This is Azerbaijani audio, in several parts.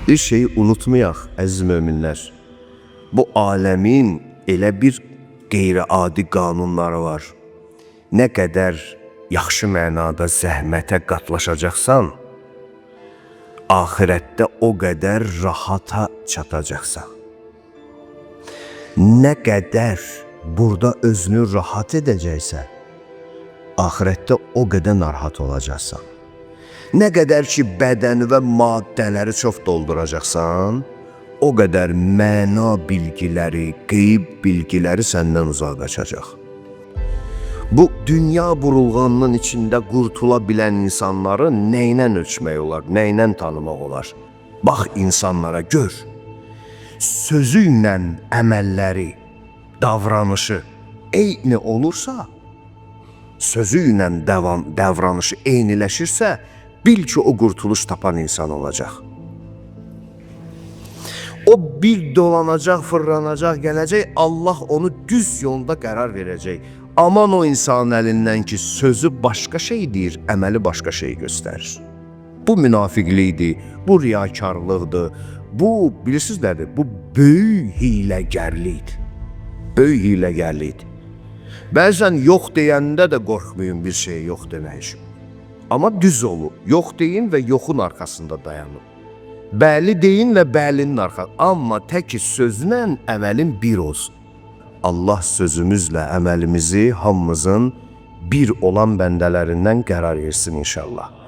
Bir şeyi unutmayaq, əziz möminlər. Bu aləmin elə bir qeyri-adi qanunları var. Nə qədər yaxşı mənada zəhmətə qatlaşacaqsan, axirətdə o qədər rahata çatacaqsan. Nə qədər burada özünü rahat edəcəksən, axirətdə o qədər narahat olacaqsan. Nə qədər ki, bədəni və maddələri çox dolduracaqsan, o qədər məna bilgiləri, qeyb bilgiləri səndən uzaq qaçacaq. Bu, dünya burulğanının içində qurtula bilən insanları nəylə ölçmək olar, nəylə tanımaq olar? Bax insanlara, gör. Sözü ilə əməlləri, davranışı eyni olursa, sözü ilə davranışı eyniləşirsə, bil ki, o qurtuluş tapan insan olacaq. O bir dolanacaq, fırlanacaq, gələcək, Allah onu düz yolda qərar verəcək. Aman o insanın əlindən ki, sözü başqa şey deyir, əməli başqa şey göstərir. Bu münafiqlikdir, bu riyakarlıqdır, bu, bilirsiniz nədir? Bu böyük hiləgərlikdir. Böyük hiləgərlikdir. Bəzən yox deyəndə də qorxmayın bir şey yox demək üçün. Amma düz olun, yox deyin və yoxun arxasında dayanın. Bəli deyin və bəlinin arxasında. Amma təki sözlə əməlin bir olsun. Allah sözümüzlə əməlimizi hamımızın bir olan bəndələrindən qərar versin inşallah.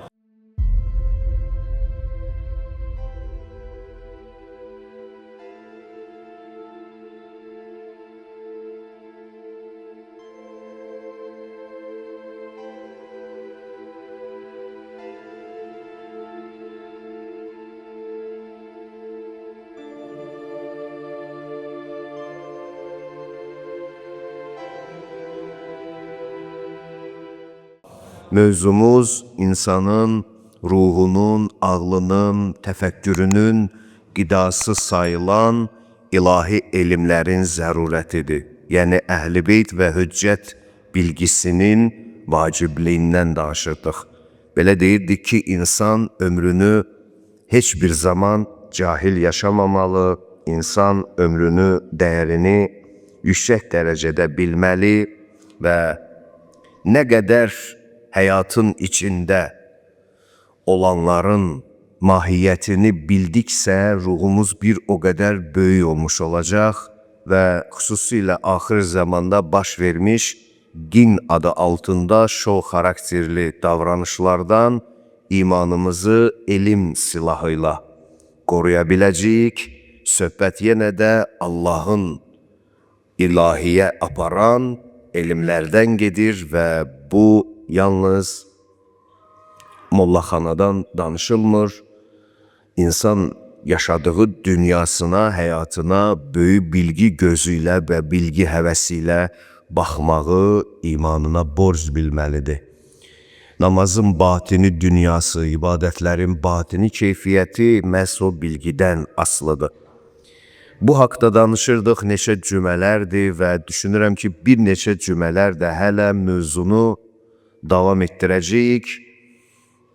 Mövzumuz insanın ruhunun, ağlının, təfəkkürünün qidası sayılan ilahi elmlərin zərurətidir. Yəni Əhl-i Beyt və Hüccət bilgisinin vacibliyindən danışırdıq. Belə deyirdik ki, insan ömrünü heç bir zaman cahil yaşamamalı, insan ömrünü, dəyərini yüksək dərəcədə bilməli və nə qədər həyatın içində olanların mahiyyətini bildiksə, ruhumuz bir o qədər böyük olmuş olacaq və xüsusilə axır zamanda baş vermiş din adı altında şou xarakterli davranışlardan imanımızı elm silahıyla qoruya biləcəyik. Söhbət yenə də Allahın ilahiyə aparan elmlərdən gedir və bu yalnız mollaxanadan danışılmır. İnsan yaşadığı dünyasına, həyatına böyük bilgi gözü ilə və bilgi həvəsi ilə baxmağı imanına borc bilməlidir. Namazın batini dünyası, ibadətlərin batini keyfiyyəti məhz o bilgidən asılıdır. Bu haqda danışırdıq, neçə cümələrdir və düşünürəm ki, bir neçə cümələr də hələ mövzunu davam etdirəcəyik.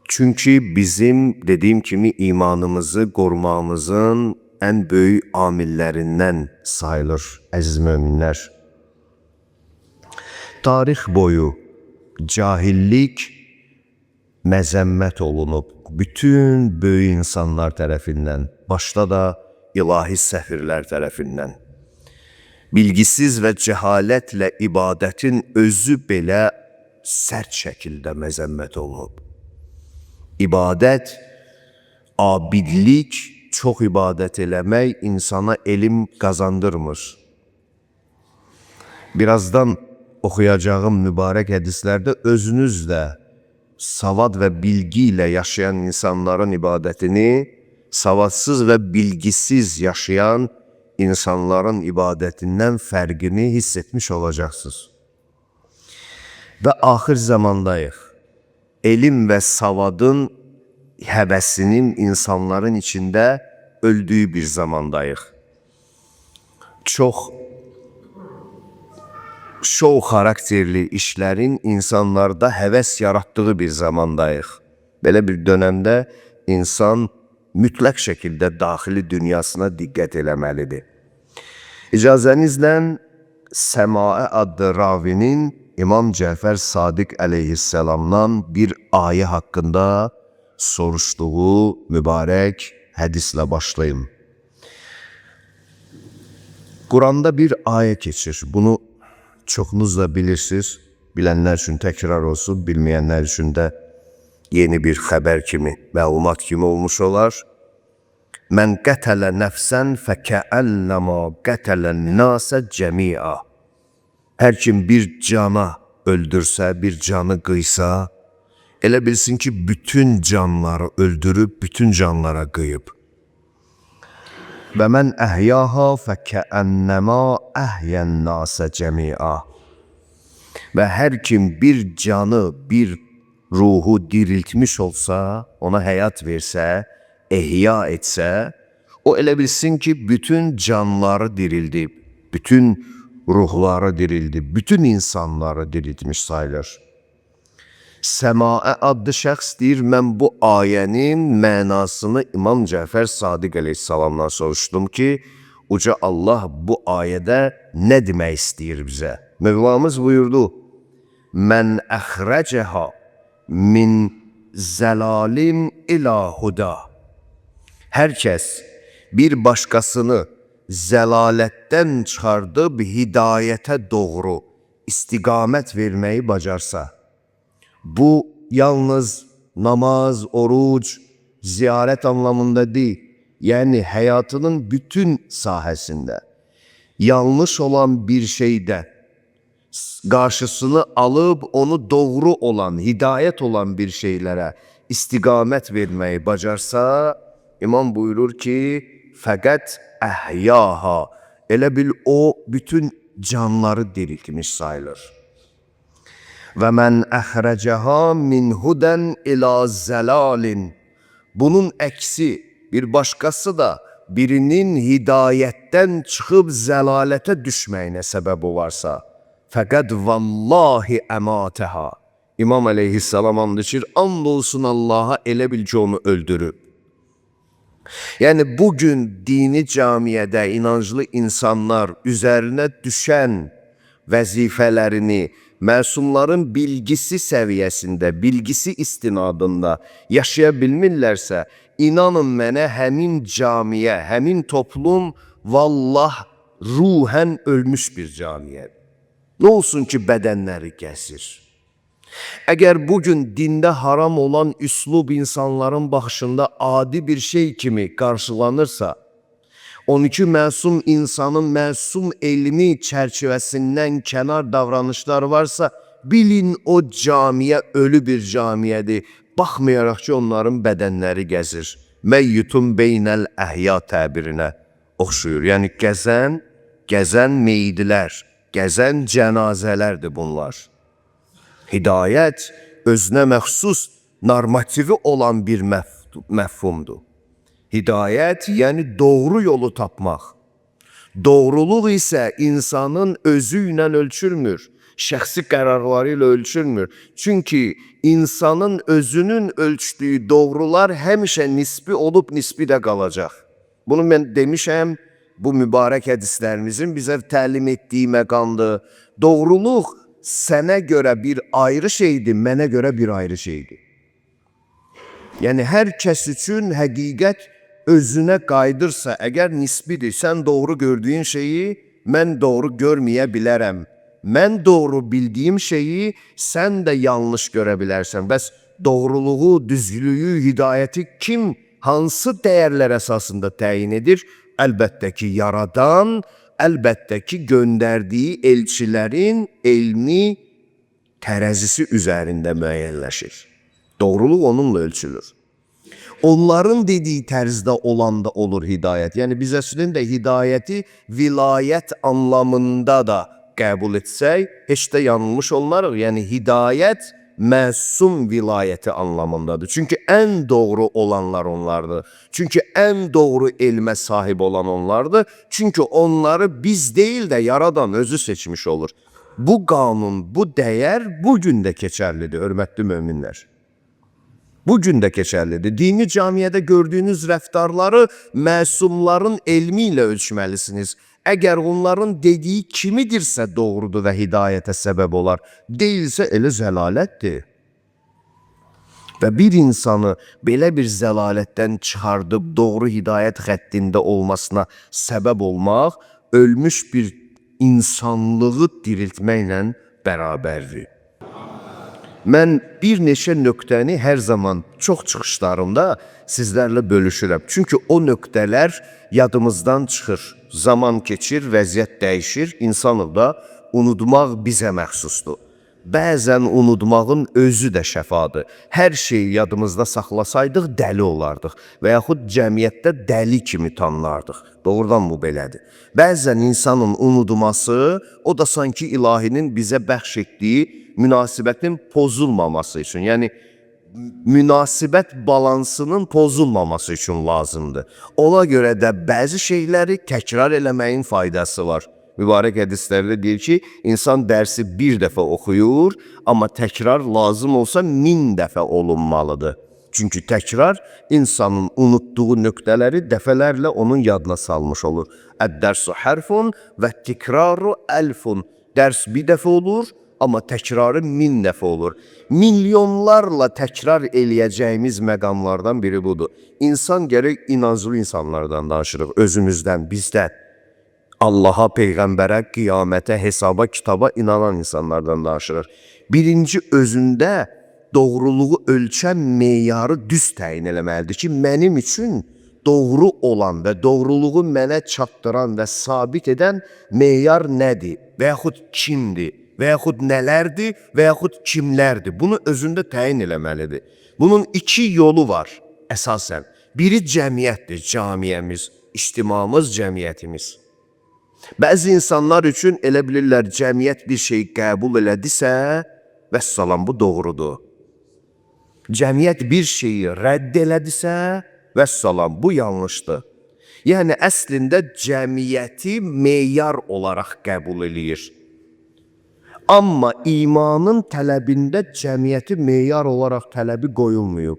Çünki bizim dediyim kimi imanımızı qorumağımızın ən böyük amillərindən sayılır, əziz möminlər. Tarix boyu cahillik məzəmmət olunub bütün böyük insanlar tərəfindən, başda da ilahi səfirlər tərəfindən. Bilgisiz və cəhalətlə ibadətin özü belə sərt şəkildə məzəmmət olunub. İbadət, abidlik, çox ibadət eləmək insana elm qazandırmır. Birazdan oxuyacağım mübarək hədislərdə özünüz də savad və bilgi ilə yaşayan insanların ibadətini, savadsız və bilgisiz yaşayan insanların ibadətindən fərqini hiss etmiş olacaqsınız. Və axır zamandayıq. Elm və savadın həvəsinin insanların içində öldüyü bir zamandayıq. Çox şou xarakterli işlərin insanlarda həvəs yaratdığı bir zamandayıq. Belə bir dönəmdə insan mütləq şəkildə daxili dünyasına diqqət eləməlidir. İcazənizlə Səmaə adlı ravinin İmam Cəfər Sadiq əleyhisselamdan bir ayə haqqında soruşduğu mübarək hədislə başlayım. Quranda bir ayə keçir. Bunu çoxunuz da bilirsiniz. Bilənlər üçün təkrar olsun, bilməyənlər üçün də yeni bir xəbər kimi, məlumat kimi olmuş olar. Mən qətələ nəfsən fəkəənnəmə qətələn nəsə cəmiə. Hər kim bir cana öldürsə, bir canı qıysa, elə bilsin ki, bütün canları öldürüb, bütün canlara qıyıb. Və mən əhyəha fəkəənnəmə əhyən nəsə cəmiə. Və hər kim bir canı, bir ruhu diriltmiş olsa, ona həyat versə, ehya etsə, o elə bilsin ki, bütün canları dirildib, bütün ruhları dirildib, bütün insanları diriltmiş sayılır. Səmaə adlı şəxs deyir, mən bu ayənin mənasını İmam Cəfər Sadiq əleyhissalamdan soruşdum ki, Uca Allah bu ayədə nə demək istəyir bizə? Mövlamız buyurdu, mən əxrəcəha min zəlalim ilə huda. Hər kəs bir başqasını zəlalətdən çıxardıb hidayətə doğru istiqamət verməyi bacarsa, bu yalnız namaz, oruc, ziyarət anlamında deyil, yəni həyatının bütün sahəsində yanlış olan bir şeydə qarşısını alıb onu doğru olan, hidayət olan bir şeylərə istiqamət verməyi bacarsa, İmam buyurur ki, fəqət əhyaha, elə bil o bütün canları diriltmiş sayılır. Və mən əxrəcəha min hudən ilə zəlalin. Bunun əksi bir başqası da birinin hidayətdən çıxıb zəlalətə düşməyinə səbəb olarsa, fəqəd vallahi əmatəha. İmam əleyhissalam and içir, and olsun Allaha, elə bil ki, onu öldürüb. Yəni, bugün dini camiyyədə inanclı insanlar üzərinə düşən vəzifələrini məsumların bilgisi səviyyəsində, bilgisi istinadında yaşaya bilmirlərsə, inanın mənə həmin camiyə, həmin toplum vallah ruhən ölmüş bir camiyədir. Nə olsun ki, bədənləri gəzir. Əgər bugün dində haram olan üslub insanların baxışında adi bir şey kimi qarşılanırsa, 12 məsum insanın məsum elmi çərçivəsindən kənar davranışlar varsa, bilin o camiyə ölü bir camiyədir. Baxmayaraq ki, onların bədənləri gəzir. Məyyutun beynəl əhya təbirinə oxşuyur. Yəni gəzən meydlər, gəzən cənazələrdir bunlar. Hidayət özünə məxsus normativi olan bir məfhumdur. Hidayət, yəni doğru yolu tapmaq. Doğruluq isə insanın özü ilə ölçülmür, şəxsi qərarları ilə ölçülmür. Çünki insanın özünün ölçdüyü doğrular həmişə nisbi olub, nisbi də qalacaq. Bunu mən demişəm, bu mübarək hədislərimizin bizə təlim etdiyi məqamdır. Doğruluq sənə görə bir ayrı şeydir, mənə görə bir ayrı şeydir. Yəni, hər kəs üçün həqiqət özünə qaydırsa, əgər nisbidir, sən doğru gördüyün şeyi mən doğru görməyə bilərəm. Mən doğru bildiyim şeyi sən də yanlış görə bilərsən. Bəs doğruluğu, düzlüyü, hidayəti kim, hansı dəyərlər əsasında təyin edir? Əlbəttə ki, yaradan, əlbəttə ki, göndərdiyi elçilərin elmi tərəzisi üzərində müəyyənləşir. Doğruluq onunla ölçülür. Onların dediyi tərzdə olanda olur hidayət. Yəni, biz əslində hidayəti vilayət anlamında da qəbul etsək, heç də yanılmış olmarıq. Yəni, hidayət məsum vilayəti anlamındadır. Çünki ən doğru olanlar onlardır. Çünki ən doğru elmə sahib olan onlardır. Çünki onları biz deyil də yaradan özü seçmiş olur. Bu qanun, bu dəyər bugün də keçərlidir, hörmətli möminlər. Bugün də keçərlidir. Dini camiədə gördüyünüz rəftarları məsumların elmi ilə ölçməlisiniz. Əgər onların dediyi kimidirsə doğrudur və hidayətə səbəb olar, deyilsə elə zəlalətdir. Və bir insanı belə bir zəlalətdən çıxardıb doğru hidayət xəttində olmasına səbəb olmaq, ölmüş bir insanlığı diriltməklə bərabərdir. Mən bir neçə nöqtəni hər zaman çox çıxışlarımda sizlərlə bölüşürəm. Çünki o nöqtələr yadımızdan çıxır. Zaman keçir, vəziyyət dəyişir, insanı da unutmaq bizə məxsusdur. Bəzən unutmağın özü də şəfadır. Hər şeyi yadımızda saxlasaydıq dəli olardıq və yaxud cəmiyyətdə dəli kimi tanınardıq. Doğrudan bu belədir. Bəzən insanın unutması, o da sanki ilahinin bizə bəxş etdiyi münasibətin pozulmaması üçün, yəni münasibət balansının pozulmaması üçün lazımdır. Ona görə də bəzi şeyləri təkrar eləməyin faydası var. Mübarək hədislərdə deyir ki, insan dərsi bir dəfə oxuyur, amma təkrar lazım olsa 1000 dəfə olunmalıdır. Çünki təkrar insanın unutduğu nöqtələri dəfələrlə onun yadına salmış olur. Əd-dərsu hərfun və tikraru əlfun. Dərs bir dəfə olur, amma təkrarı 1000 dəfə olur. Milyonlarla təkrar eləyəcəyimiz məqamlardan biri budur. İnsan gərək inanclı insanlardan danışırıq, özümüzdən, bizdən. Allaha, Peyğəmbərə, qiyamətə, hesaba, kitaba inanan insanlardan danışırıq. Birinci özündə doğruluğu ölçən meyarı düz təyin eləməlidir ki, mənim üçün doğru olan və doğruluğu mənə çatdıran və sabit edən meyar nədir və yaxud kimdir və yaxud nələrdir və yaxud kimlərdir. Bunu özündə təyin eləməlidir. Bunun iki yolu var əsasən. Biri cəmiyyətdir, camiyəmiz, ictimamız, cəmiyyətimiz. Bəzi insanlar üçün elə bilirlər, cəmiyyət bir şey qəbul elədisə, vəssalam, bu doğrudur. Cəmiyyət bir şeyi rədd elədisə, vəssalam, bu yanlışdır. Yəni, əslində cəmiyyəti meyar olaraq qəbul eləyir. Amma imanın tələbində cəmiyyəti meyar olaraq tələbi qoyulmuyub.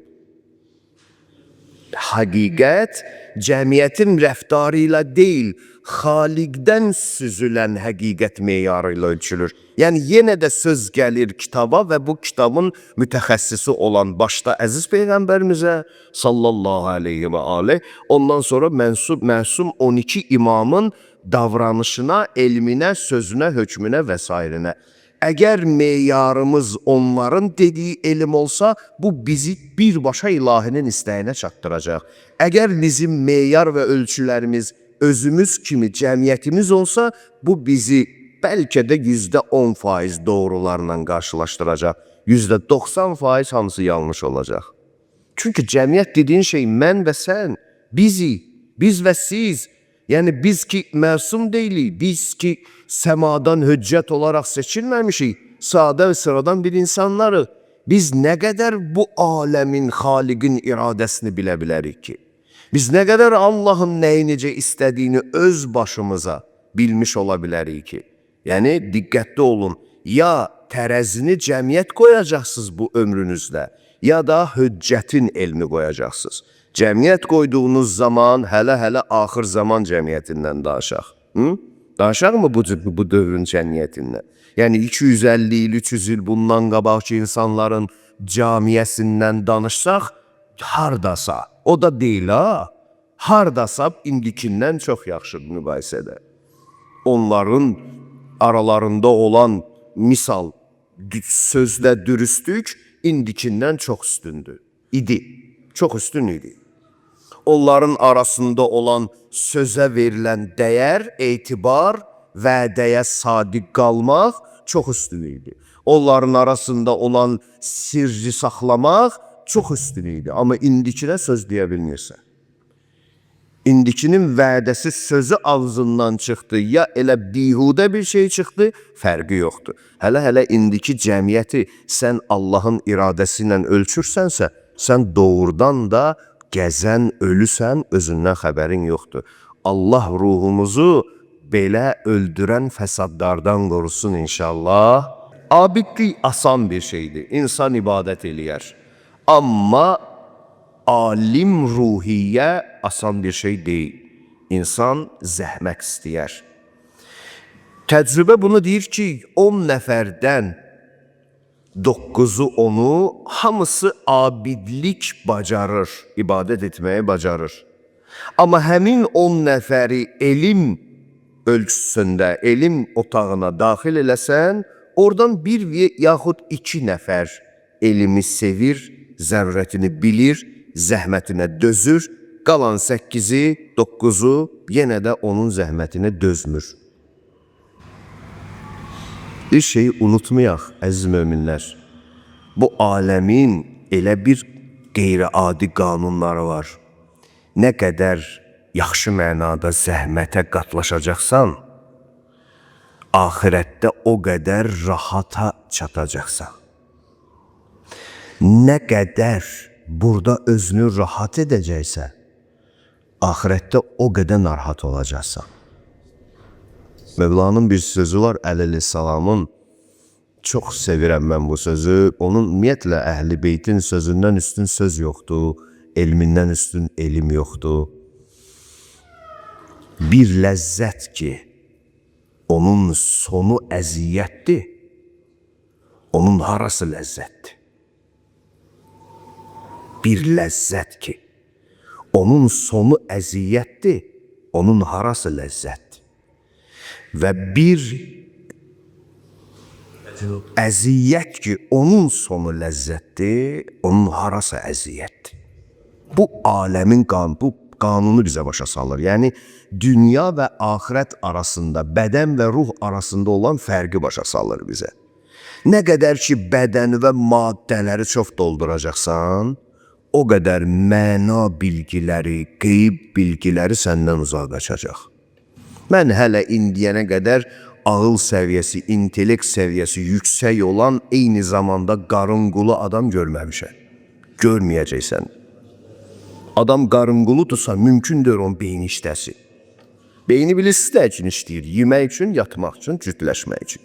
Həqiqət cəmiyyətin rəftarı ilə deyil, xaliqdən süzülən həqiqət meyarı ilə ölçülür. Yəni, yenə də söz gəlir kitaba və bu kitabın mütəxəssisi olan başda əziz Peyğəmbərimizə sallallahu aleyhi və aleyh, ondan sonra məsum 12 imamın davranışına, elminə, sözünə, hökmünə və s. Əgər meyarımız onların dediyi elm olsa, bu bizi birbaşa ilahinin istəyinə çatdıracaq. Əgər bizim meyar və ölçülərimiz özümüz kimi cəmiyyətimiz olsa, bu bizi bəlkə də %10% doğrularla qarşılaşdıracaq. %90% hamısı yanlış olacaq. Çünki cəmiyyət dediyin şey mən və sən, bizi, biz və siz. Yəni biz ki məsum deyilik, biz ki səmadan hüccət olaraq seçilməmişik, sadə və sıradan bir insanlarıq. Biz nə qədər bu aləmin, xaliqin iradəsini bilə bilərik ki? Biz nə qədər Allahın nəyi necə istədiyini öz başımıza bilmiş ola bilərik ki? Yəni diqqətli olun, ya tərəzini cəmiyyət qoyacaqsınız bu ömrünüzdə, ya da hüccətin elmi qoyacaqsınız. Cəmiyyət qoyduğunuz zaman hələ axır zaman cəmiyyətindən danışaq. Danışaq mı bu dövrün cəmiyyətindən? Yəni 250 il, 300 il bundan qabaqki insanların camiyəsindən danışsaq, hardasa, o da deyil ha, hardasa indikindən çox yaxşı mübahisədə. Onların aralarında olan misal, sözlə dürüstlük indikindən çox üstündür. Çox üstün idi. Onların arasında olan sözə verilən dəyər, etibar, vədəyə sadiq qalmaq çox üstün idi. Onların arasında olan sirri saxlamaq çox üstün idi. Amma indikinə söz deyə bilmirsən. İndikinin vədəsi sözü ağzından çıxdı, ya elə bihudə bir şey çıxdı, fərqi yoxdur. Hələ indiki cəmiyyəti sən Allahın iradəsi ilə ölçürsənsə, sən doğrudan da gəzən ölüsən, özündən xəbərin yoxdur. Allah ruhumuzu belə öldürən fəsadlardan qorusun inşallah. Abidlik asan bir şeydir. İnsan ibadət eləyər. Amma alim ruhiyyə asan bir şey deyil. İnsan zəhmət istəyər. Təcrübə bunu deyir ki, 10 nəfərdən 9'u onu, hamısı abidlik bacarır, ibadət etməyi bacarır. Amma həmin 10 nəfəri elm ölçüsündə, elm otağına daxil eləsən, oradan bir yaxud 2 nəfər elmi sevir, zərurətini bilir, zəhmətinə dözür, qalan 8'i, 9'u yenə də onun zəhmətinə dözmür. Bir şeyi unutmayaq, əziz möminlər. Bu aləmin elə bir qeyri-adi qanunları var. Nə qədər yaxşı mənada zəhmətə qatlaşacaqsan, ahirətdə o qədər rahata çatacaqsan. Nə qədər burada özünü rahat edəcəksə, ahirətdə o qədər narahat olacaqsan. Mevlanın bir sözü var, Əleyhisselamın. Çox sevirəm mən bu sözü. Onun ümumiyyətlə Əhl-i Beytin sözündən üstün söz yoxdur, elmindən üstün elm yoxdur. Bir ləzzət ki, onun sonu əziyyətdir, onun harası ləzzətdir? Bir ləzzət ki, onun sonu əziyyətdir, onun harası ləzzətdir? Və bir əziyyət ki, onun sonu ləzzətdir, onun harası əziyyətdir? Bu aləmin bu qanunu bizə başa salır. Yəni, dünya və axirət arasında, bədən və ruh arasında olan fərqi başa salır bizə. Nə qədər ki, bədəni və maddələri çox dolduracaqsan, o qədər məna bilgiləri, qeyb bilgiləri səndən uzaq qaçacaq. Mən hələ indiyənə qədər ağıl səviyyəsi, intellekt səviyyəsi yüksək olan eyni zamanda qarınqulu adam görməmişəm. Görməyəcəksən. Adam qarınquludursa, mümkündür onun beyni işləsin. Beyni bilirsiniz də üçün işləyir. Yemək üçün, yatmaq üçün, cütləşmək üçün.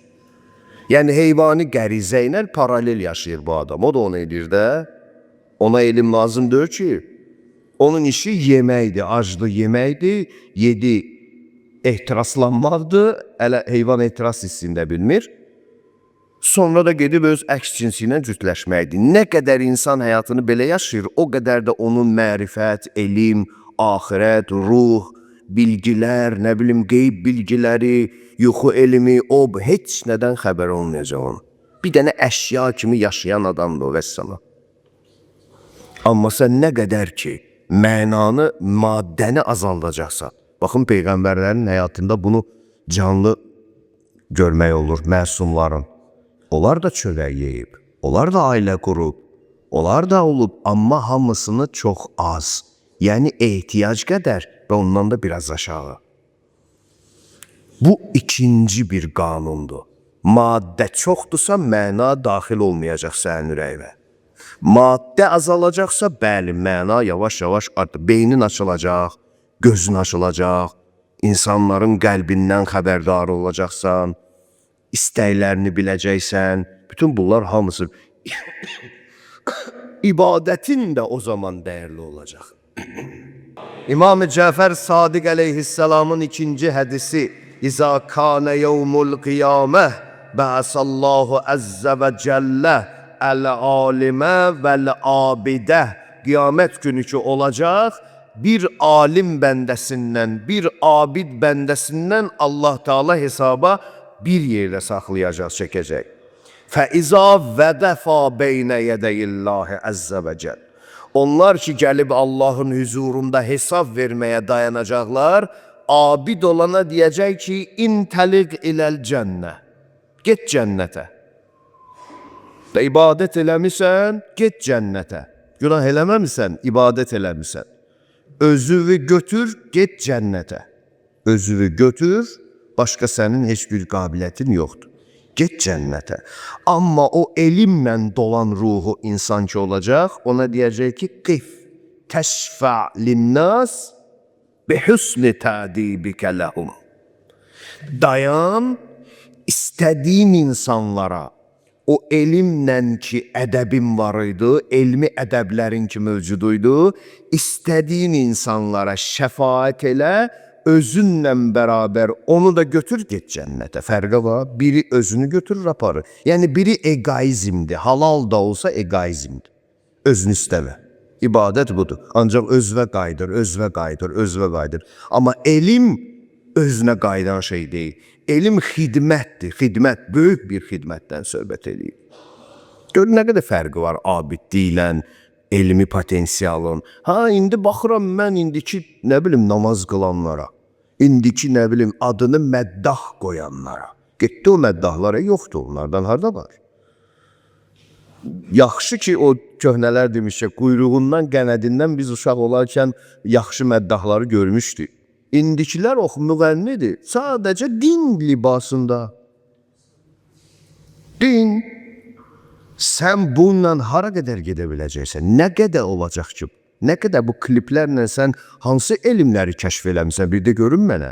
Yəni, heyvani qərizə ilə paralel yaşayır bu adam. O da onu edir də. Ona elm lazım deyir ki, onun işi yeməkdir, aclı yeməkdir, yedi ehtiraslanmaqdır, hələ heyvan ehtiras hissində bilmir. Sonra da gedib öz əks cinsi ilə cütləşməkdir. Nə qədər insan həyatını belə yaşayır, o qədər də onun mərifət, elm, axirət, ruh, bilgilər, nə bilim, qeyb bilgiləri, yuxu elmi, heç nədən xəbər olmayacaq onun. Bir dənə əşya kimi yaşayan adamdır o vəssala. Amma sən nə qədər ki, mənanı, maddəni azaldacaqsan. Baxın, Peyğəmbərlərin həyatında bunu canlı görmək olur, məsumların. Onlar da çörək yeyib, onlar da ailə qurub, onlar da olub, amma hamısını çox az. Yəni, ehtiyac qədər və ondan da biraz aşağı. Bu ikinci bir qanundur. Maddə çoxdursa, məna daxil olmayacaq sənin ürəyinə. Maddə azalacaqsa, bəli, məna yavaş-yavaş artıq. Beynin açılacaq, gözün açılacaq, insanların qəlbindən xəbərdar olacaqsan, istəklərini biləcəksən. Bütün bunlar hamısı ibadətin də o zaman dəyərli olacaq. İmam-ı Cəfər Sadiq əleyhisselamın ikinci hədisi İzâ kâne yevmul qiyâmeh bə'asallahu əzzə və cəllə əl-alimə vəl-abidə. Qiyamət günü ki olacaq, bir alim bəndəsindən, bir abid bəndəsindən Allah Teala hesaba bir yerdə saxlayacaq, çəkəcək. Fəizə vədəfə beynə yədəyillahi əzzə və cəl. Onlar ki gəlib Allahın huzurunda hesab verməyə dayanacaqlar, abid olana deyəcək ki, intəliq iləl cənnə. Get cənnətə. İbadət eləmisən, get cənnətə. Günah eləməmisən, ibadət eləmisən. Özünü götür, get cənnətə. Özünü götür, başqa sənin heç bir qabiliyyətin yoxdur. Get cənnətə. Amma o elmlə dolan ruhu insan ki olacaq, ona deyəcək ki, qif, təşfə linnəs bi husni tədibikə ləhum. Dayan, istədiyin insanlara o elmlə ki ədəbin var idi, elmi ədəblərin ki mövcuduydu, istədiyin insanlara şəfaət elə, özünlə bərabər onu da götür get cənnətə. Fərqi var. Biri özünü götürür aparır. Yəni biri egoizmdir. Halal da olsa egoizmdir. Özünü istəmə. İbadət budur. Ancaq özünə qayıdır, özünə qayıdır, özünə qayıdır. Amma elm özünə qayıdan şey deyil. Elm xidmətdir. Xidmət, böyük bir xidmətdən söhbət edir. Gör nə qədər fərqi var abidliklə, elmi potensialın. İndi baxıram mən indiki, nə bilim, namaz qılanlara, indiki, nə bilim, adını məddah qoyanlara. Getdi o məddahlara, yoxdur, onlardan harda var? Yaxşı ki, o köhnələr demişsə, quyruğundan, qənədindən biz uşaq olarkən yaxşı məddahları görmüşdük. İndikilər müğənnidir, sadəcə din libasında. Din. Sən bununla hara qədər gedə biləcəksən? Nə qədər olacaq ki? Nə qədər bu kliplərlə sən hansı elmləri kəşf eləmişsən? Bir də görün mənə.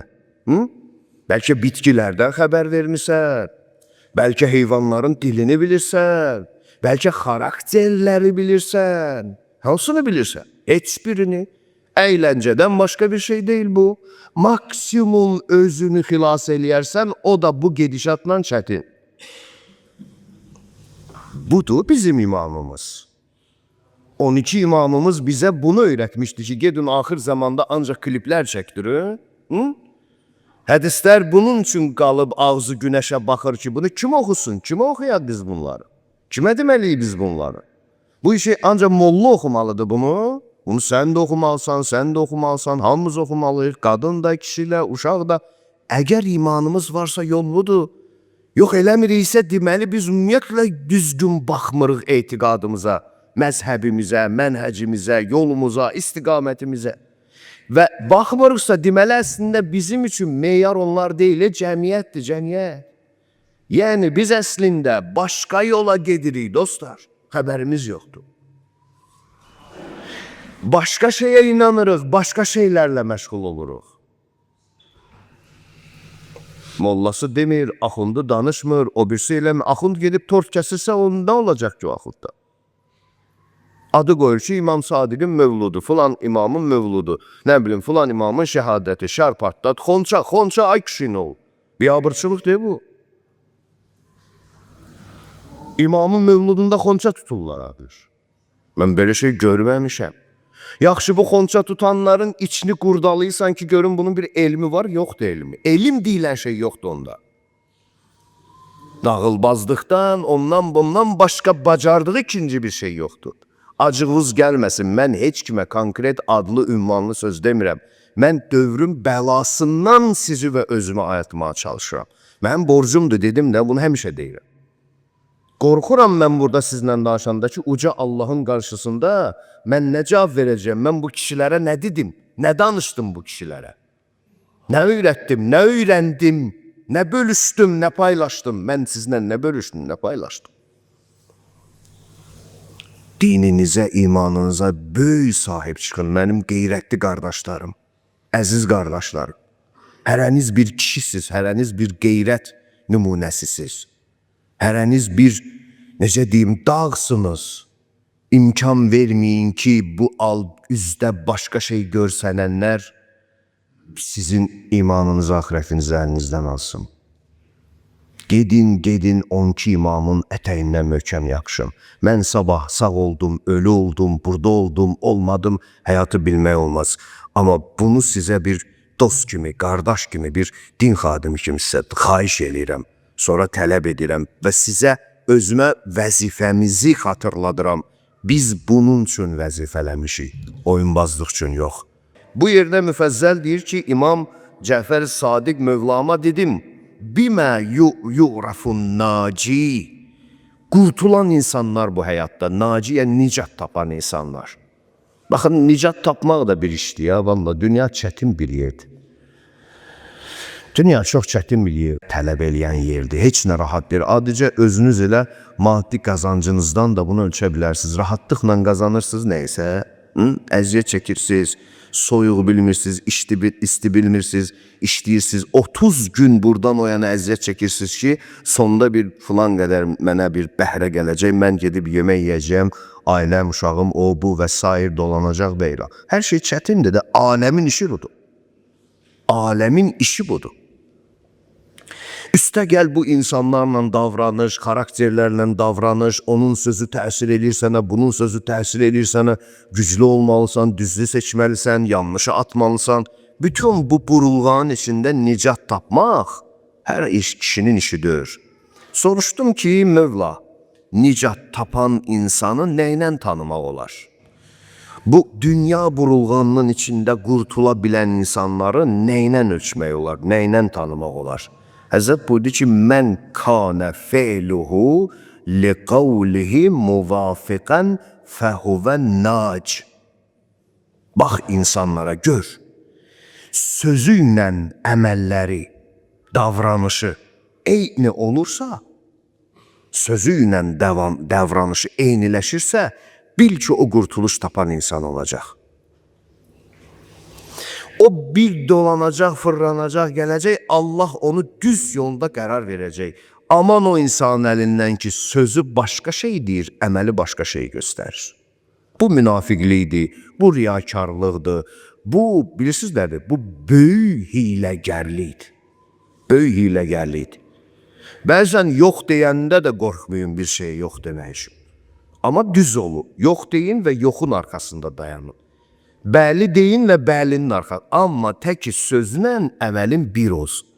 Bəlkə bitkilərdən xəbər vermişsən, bəlkə heyvanların dilini bilirsən, bəlkə xarakterləri bilirsən. Hansını bilirsən? Heç birini. Əyləncədən başqa bir şey deyil bu. Maksimum özünü xilas eləyərsən, o da bu gedişatla çətin. Budur bizim imamımız. 12 imamımız bizə bunu öyrətmişdi ki, gedin axır zamanda ancaq kliplər çəkdirir. Hədislər bunun üçün qalıb ağzı günəşə baxır ki, bunu kim oxusun? Kimə oxuyaq biz bunları? Kimə deməliyik biz bunları? Bu işi ancaq molla oxumalıdır bunu. Bunu sən də oxumalısan, sən də oxumalısan, hamımız oxumalıyıq, qadın da, kişilər, uşaq da. Əgər imanımız varsa yol budur. Yox eləmiriksə deməli biz ümumiyyətlə düzgün baxmırıq etiqadımıza, məzhəbimizə, mənhəcimizə, yolumuza, istiqamətimizə. Və baxmırıqsa deməli əslində bizim üçün meyar onlar deyil, cəmiyyətdir, cəmiyyət. Yəni biz əslində başqa yola gedirik dostlar, xəbərimiz yoxdur. Başqa şeyə inanırıq, başqa şeylərlə məşğul oluruq. Mollası demir, axundu danışmır, o birisi eləmir. Axund gedib tort kəsirsə, onun nə olacaq ki o axundda? Adı qoyur ki, İmam Sadiqin mövludu, filan imamın mövludu, nə bilim, filan imamın şəhadəti, şərpartdat, xonça, ay kişi nə ol? Biabırçılıq deyil bu. İmamın mövludunda xonça tuturlar abi. Mən belə şey görməmişəm. Yaxşı bu xonça tutanların içini qurdalıysan ki, görün bunun bir elmi var, yoxdur elmi. Elm deyilən şey yoxdur onda. Nağılbazlıqdan, ondan bundan başqa bacardığı ikinci bir şey yoxdur. Acığınız gəlməsin, mən heç kimə konkret adlı, ünvanlı söz demirəm. Mən dövrün bəlasından sizi və özümü ayatmaya çalışıram. Mənim borcumdur dedim də, bunu həmişə deyirəm. Qorxuram mən burada sizlə danışanda ki, uca Allahın qarşısında mən nə cavab verəcəm, mən bu kişilərə nə dedim, nə danışdım bu kişilərə? Nə öyrətdim, nə öyrəndim, nə bölüşdüm, nə paylaşdım, mən sizlə nə bölüşdüm, nə paylaşdım? Dininizə, imanınıza böyük sahib çıxın, mənim qeyrətli qardaşlarım, əziz qardaşlarım. Hərəniz bir kişisiz, hərəniz bir qeyrət nümunəsisiz. Hərəniz bir, necə deyim, dağsınız. İmkan verməyin ki, bu üzdə başqa şey görsənənlər sizin imanınızı, axirətinizi əlinizdən alsın. Gedin 12 imamın ətəyindən möhkəm yapışın. Mən sabah sağ oldum, ölü oldum, burada oldum, olmadım, həyatı bilmək olmaz. Amma bunu sizə bir dost kimi, qardaş kimi, bir din xadimi kimi sizə xahiş eləyirəm. Sonra tələb edirəm və sizə özümə vəzifəmizi xatırladıram. Biz bunun üçün vəzifələmişik, oyunbazlıq üçün yox. Bu yerdə müfəzzəl deyir ki, İmam Cəfər Sadiq Mövlama dedim, Bimə yu'rafun naci. Qurtulan insanlar bu həyatda, naciyə nicat tapan insanlar. Baxın, nicat tapmaq da bir işdir ya, valla, dünya çətin bir yerdir. Dünya çox çətin bir yer, tələb eləyən yerdir, heç nə rahat deyil. Adicə özünüz elə maddi qazancınızdan da bunu ölçə bilərsiniz. Rahatlıqla qazanırsınız neysə, əziyyət çəkirsiniz, soyuğu bilmirsiniz, isti bilmirsiniz, işləyirsiniz. 30 gün buradan o yana əziyyət çəkirsiniz ki, sonda bir filan qədər mənə bir bəhrə gələcək, mən gedib yemək yeyəcəyəm, ailəm, uşağım, o, bu və s. dolanacaq belə. Hər şey çətindir də, aləmin işi budur. Aləmin işi budur. Üstə gəl bu insanlarla davranış, karakterlərlə davranış, onun sözü təsir edir sənə, bunun sözü təsir edir sənə, güclü olmalısan, düzlü seçməlisən, yanlışı atmalısan. Bütün bu burulğanın içində nicat tapmaq hər kişinin işidir. Soruşdum ki, Mövla, nicat tapan insanı nəylə tanımaq olar? Bu dünya burulğanının içində qurtula bilən insanları nəylə ölçmək olar, nəylə tanımaq olar? Həzrət buyurdu ki, mən kanə fe'luhu li qavlihi muvafiqən fəhuvə nac. Bax insanlara gör, sözü ilə əməlləri, davranışı eyni olursa, sözü ilə davranışı eyniləşirsə, bil ki, o qurtuluş tapan insan olacaq. O bir dolanacaq, fırlanacaq, gələcək, Allah onu düz yolda qərar verəcək. Aman o insanın əlindən ki, sözü başqa şey deyir, əməli başqa şey göstərir. Bu münafiqlikdir, bu riyakarlıqdır, bu, bilirsiniz nədir? Bu böyük hiləgərlikdir. Böyük hiləgərlikdir. Bəzən yox deyəndə də qorxmayın bir şey yox demək üçün. Amma düz olun, yox deyin və yoxun arxasında dayanın. Bəli deyin və bəlinin arxasında. Amma tək sözlə əməlin bir olsun.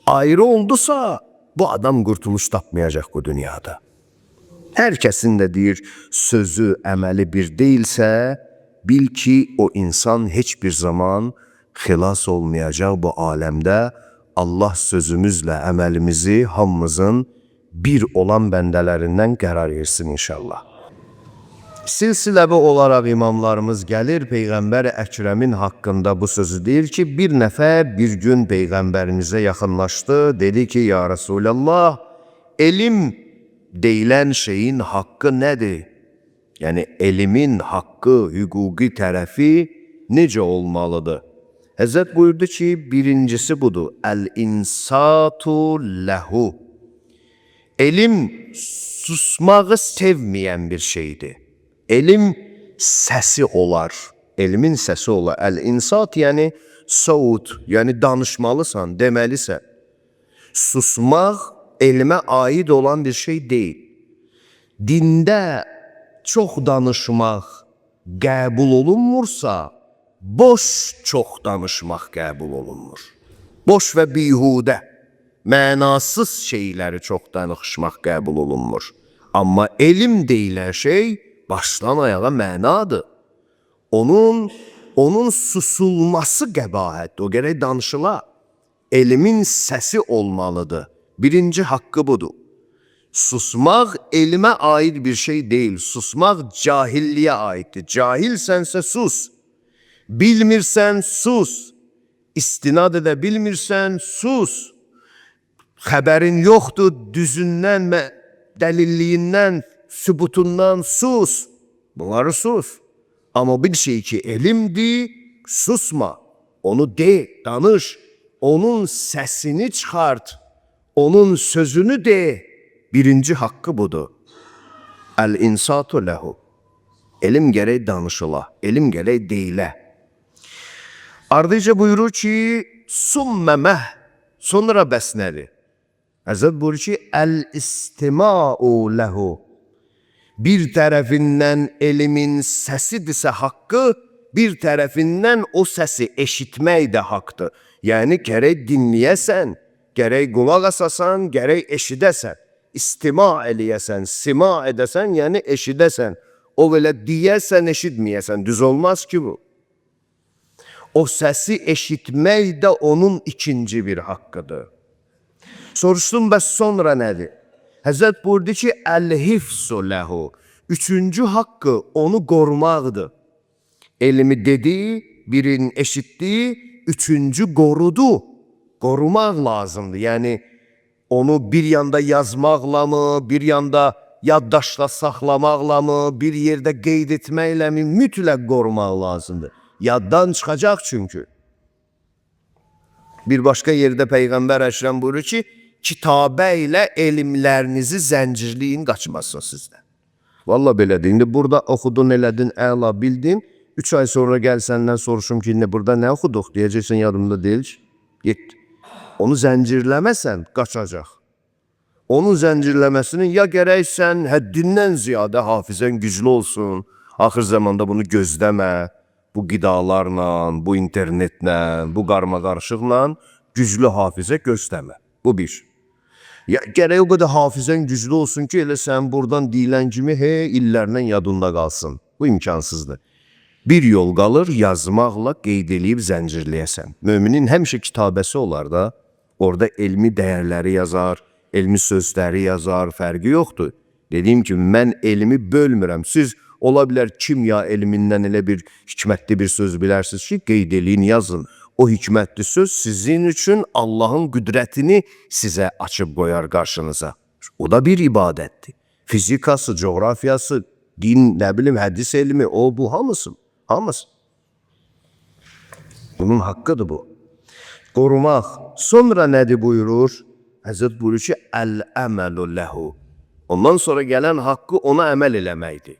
Ayrı oldusa, bu adam qurtuluş tapmayacaq bu dünyada. Hər kəsin də deyir, sözü, əməli bir deyilsə, bil ki, o insan heç bir zaman xilas olmayacaq bu aləmdə. Allah sözümüzlə əməlimizi hamımızın bir olan bəndələrindən qərar versin inşallah. Silsiləvi olaraq imamlarımız gəlir, Peyğəmbər Əkrəmin haqqında bu sözü deyir ki, bir nəfər bir gün Peyğəmbərimizə yaxınlaşdı, dedi ki, ya Resulallah, elm deyilən şeyin haqqı nədir? Yəni, elmin haqqı, hüquqi tərəfi necə olmalıdır? Həzrət buyurdu ki, birincisi budur, əl-insatu ləhu. Elm susmağı sevməyən bir şeydir. Elm səsi olar, elmin səsi olar. Əl-insat, yəni saut, yəni danışmalısan, deməlisən. Susmaq elmə aid olan bir şey deyil. Dində çox danışmaq qəbul olunmursa, boş çox danışmaq qəbul olunmur. Boş və bihudə, mənasız şeyləri çox danışmaq qəbul olunmur. Amma elm deyilən şey başdan ayağa mənadır. Onun susulması qəbahətdir, o gərək danışıla. Elmin səsi olmalıdır. Birinci haqqı budur. Susmaq elmə aid bir şey deyil. Susmaq cahilliyə aiddir. Cahilsənsə sus. Bilmirsən sus. İstinad edə bilmirsən sus. Xəbərin yoxdur düzündən, dəlilliyindən, sübutundan sus. Bunları sus. Amma bir şey ki elmdir, susma. Onu de, danış. Onun səsini çıxart. Onun sözünü de. Birinci haqqı budur. Əl-insatu ləhu. Elm gərək danışıla, elm gərək deyilə. Ardıca buyurur ki, summəməh. Sonra bəs nədir? Həzrət buyurur ki, əl-istima'u ləhu. Bir tərəfindən elmin səsidirsə haqqı, bir tərəfindən o səsi eşitmək də haqqdır. Yəni, gərək dinləyəsən, gərək qulaq asasan, gərək eşidəsən. İstima eləyəsən, sima edəsən, yəni eşidəsən. O belə deyəsən, eşitməyəsən, düz olmaz ki bu. O səsi eşitmək də onun ikinci bir haqqıdır. Soruşdum, bəs sonra nədir? Həzrət buyurdu ki, əl-hifzu ləhu. Üçüncü haqqı onu qorumaqdır. Elmi dedi, birin eşitdi, üçüncü qorudu. Qorumaq lazımdır. Yəni, onu bir yanda yazmaqla mı, bir yanda yaddaşla saxlamaqla mı, bir yerdə qeyd etməklə mi mütləq qorumaq lazımdır. Yaddan çıxacaq çünkü. Bir başqa yerdə Peyğəmbər Əkrəm buyurur ki, kitabə ilə elmlərinizi zəncirləyin, qaçmasın sizdən. Vallahi belədir. İndi burada oxudun, elədin, əla bildin. 3 ay sonra gəl səndən soruşum ki, burada nə oxuduq? Deyəcəksən yadımda deyil ki. Getdi. Onu zəncirləməsən, qaçacaq. Onun zəncirləməsinin ya gərək sən həddindən ziyadə hafizən güclü olsun. Axır zamanda bunu gözləmə. Bu qidalarla, bu internetlə, bu qarma-qarışıqla güclü hafizə göstərmə. Bu bir. Ya gərək o qədər hafizən güclü olsun ki, elə sən buradan deyilən kimi illərlə yadında qalsın. Bu imkansızdır. Bir yol qalır, yazmaqla qeyd eləyib zəncirləyəsən. Müminin həmişə kitabəsi olar da, orada elmi dəyərləri yazar, elmi sözləri yazar, fərqi yoxdur. Dediyim kimi, mən elmi bölmürəm. Siz ola bilər kimya elmindən elə bir hikmətli bir söz bilərsiniz ki, qeyd eləyin, yazın. O hikmətli söz sizin üçün Allahın qüdrətini sizə açıb qoyar qarşınıza. O da bir ibadətdir. Fizikası, coğrafiyası, din, nə bilim, hədis elmi, o bu hamısı. Hamısı. Bunun haqqıdır bu. Qorumaq. Sonra nədir buyurur? Həzrət buyurur ki, əl-əməlu ləhu. Ondan sonra gələn haqqı ona əməl eləməkdir.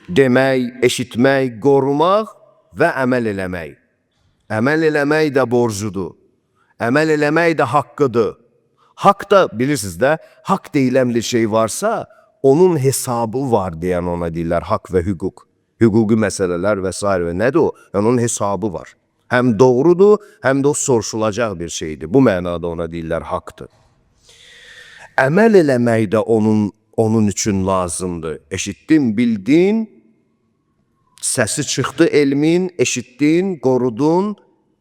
Demək, eşitmək, qorumaq və əməl eləmək. Əməl eləmək də borcudur. Əməl eləmək də haqqıdır. Haqq da, bilirsiniz də, haqq deyilən bir şey varsa, onun hesabı var deyən ona deyirlər, haqq və hüquq. Hüquqi məsələlər və s. və nədir o? Yəni onun hesabı var. Həm doğrudur, həm də o soruşulacaq bir şeydir. Bu mənada ona deyirlər, haqqdır. Əməl eləmək də onun üçün lazımdır. Eşitdin, bildin, səsi çıxdı elmin, eşitdin, qorudun,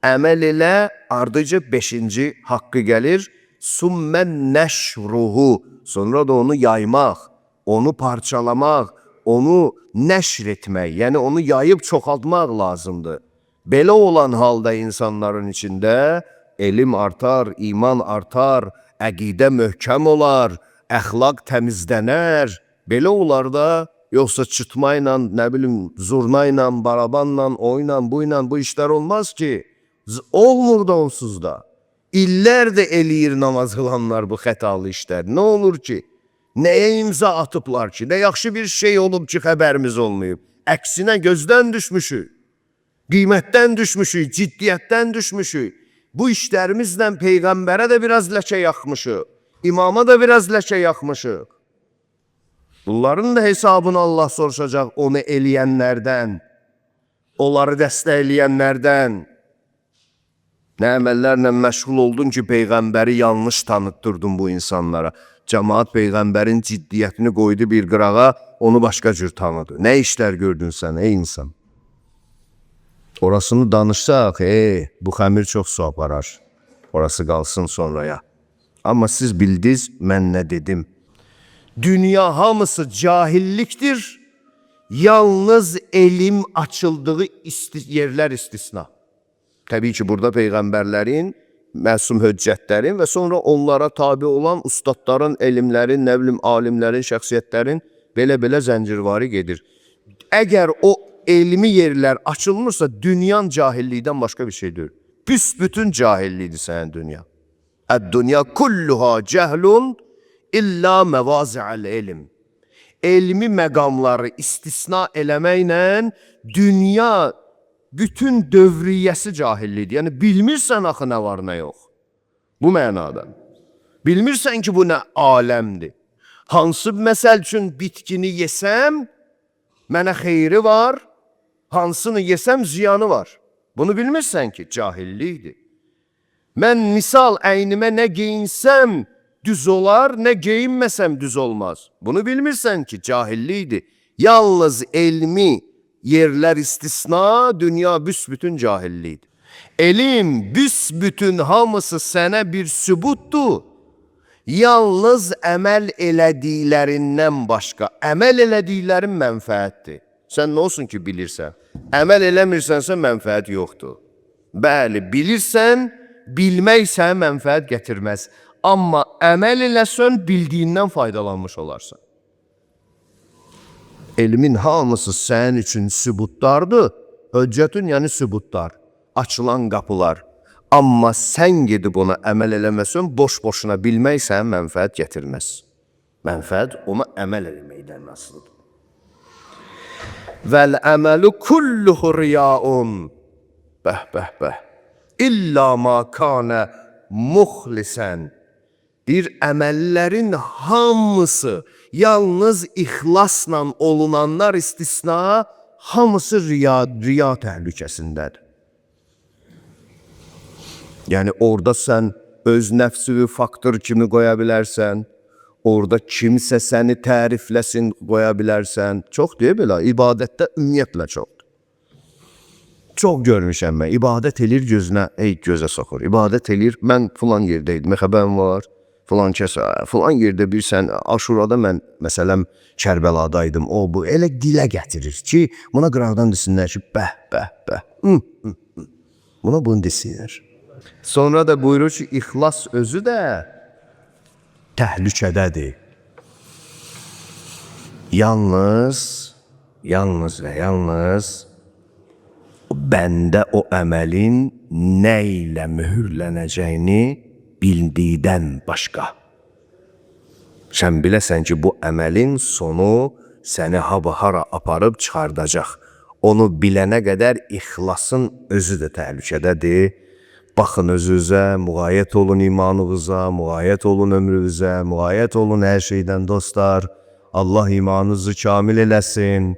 əməl elə, ardıca 5-ci haqqı gəlir. Sümmən nəşruhu, sonra da onu yaymaq, onu parçalamaq, onu nəşr etmək, yəni onu yayıb çoxaltmaq lazımdır. Belə olan halda insanların içində elm artar, iman artar, əqidə möhkəm olar, əxlaq təmizlənər. Belə olar da, yoxsa çıtma ilə, nə bilim, zurna ilə, barabanla, oyla, bu işlər olmaz ki. Olmur da onsuz da. İllər də eləyir namaz qılanlar bu xətalı işlər. Nə olur ki? Nəyə imza atıblar ki? Nə yaxşı bir şey olub ki, xəbərimiz olmayıb. Əksinə gözdən düşmüşük. Qiymətdən düşmüşük, ciddiyyətdən düşmüşük. Bu işlərimizlə Peyğəmbərə də biraz ləkə yaxmışıq. İmama da biraz ləkə yaxmışıq. Bunların da hesabını Allah soruşacaq onu eləyənlərdən, onları dəstəkləyənlərdən. Nə əməllərlə məşğul oldun ki, Peyğəmbəri yanlış tanıtdırdın bu insanlara. Cəmaat Peyğəmbərin ciddiyyətini qoydu bir qırağa, onu başqa cür tanıdı. Nə işlər gördün sən, ey insan? Orasını danışsaq, bu xəmir çox su aparar. Orası qalsın sonraya. Amma siz bildiniz, mən nə dedim? Dünya hamısı cahillikdir. Yalnız elm açıldığı yerlər istisna. Təbii ki, burada Peyğəmbərlərin, məsum höccətlərin və sonra onlara tabi olan ustadların, elmlərin, nə bilim, alimlərin, şəxsiyyətlərin belə-belə zəncirvari gedir. Əgər o elmi yerlər açılmırsa, dünyan cahillikdən başqa bir şey deyil. Büsbütün cahillikdir sənin dünya. Əd-dünya kulluha cəhlun illa məvazi'əl elm. Elmi məqamları istisna eləməklə dünya bütün dövriyyəsi cahillikdir. Yəni, bilmirsən axı nə var, nə yox. Bu mənada. Bilmirsən ki, bu nə aləmdir. Hansı məsəl üçün bitkini yesəm, mənə xeyri var, hansını yesəm ziyanı var. Bunu bilmirsən ki, cahillikdir. Mən misal əynimə nə geyinsəm düz olar, nə geyinməsəm düz olmaz. Bunu bilmirsən ki, cahillikdir. Yalnız elmi yerlər istisna, dünya büsbütün cahillikdir. Elm büsbütün hamısı sənə bir sübutdur. Yalnız əməl elədiklərindən başqa. Əməl elədiklərin mənfəətdir. Sən nə olsun ki, bilirsən? Əməl eləmirsənsə mənfəət yoxdur. Bəli, bilirsən, bilmək sənə mənfəət gətirməz. Amma əməl eləsən, bildiyindən faydalanmış olarsan. Elmin hamısı sənin üçün sübutlardır. Höccətün yəni sübutlar, açılan qapılar. Amma sən gedib ona əməl eləməsən, boş-boşuna bilməksən mənfəət gətirməz. Mənfəət ona əməl eləməkdən asılıdır. Vəl əməlu kulluhu riyaun. Bəh, bəh, bəh. İlla ma kana muxlisən. Bir əməllərin hamısı, yalnız ixlasla olunanlar istisna, hamısı riya təhlükəsindədir. Yəni orada sən öz nəfsini faktor kimi qoya bilərsən, orada kimsə səni tərifləsin qoya bilərsən. Çox deyə belə, ibadətdə ümumiyyətlə çoxdur. Çox görmüşəm mən, ibadət edir gözünə, gözə soxur. İbadət edir, mən filan yerdə idim, xəbərim var, filan kəs, filan yerdə bir sən, Aşurada mən, məsələn, Kərbələdaydım, o bu, elə dilə gətirir ki, buna qıraqdan desinlər ki, bəh, bəh, bəh, buna bunu desinlər. Sonra da buyurur ki, ixlas özü də təhlükədədir. Yalnız və yalnız bəndə o əməlin nə ilə mühürlənəcəyini bildikdən başqa. Sən biləsən ki, bu əməlin sonu səni hara aparıb çıxardacaq. Onu bilənə qədər ixlasın özü də təhlükədədir. Baxın özünüzə, müğayət olun imanınıza, müğayət olun ömrünüzə, müğayət olun hər şeydən dostlar. Allah imanınızı kamil eləsin.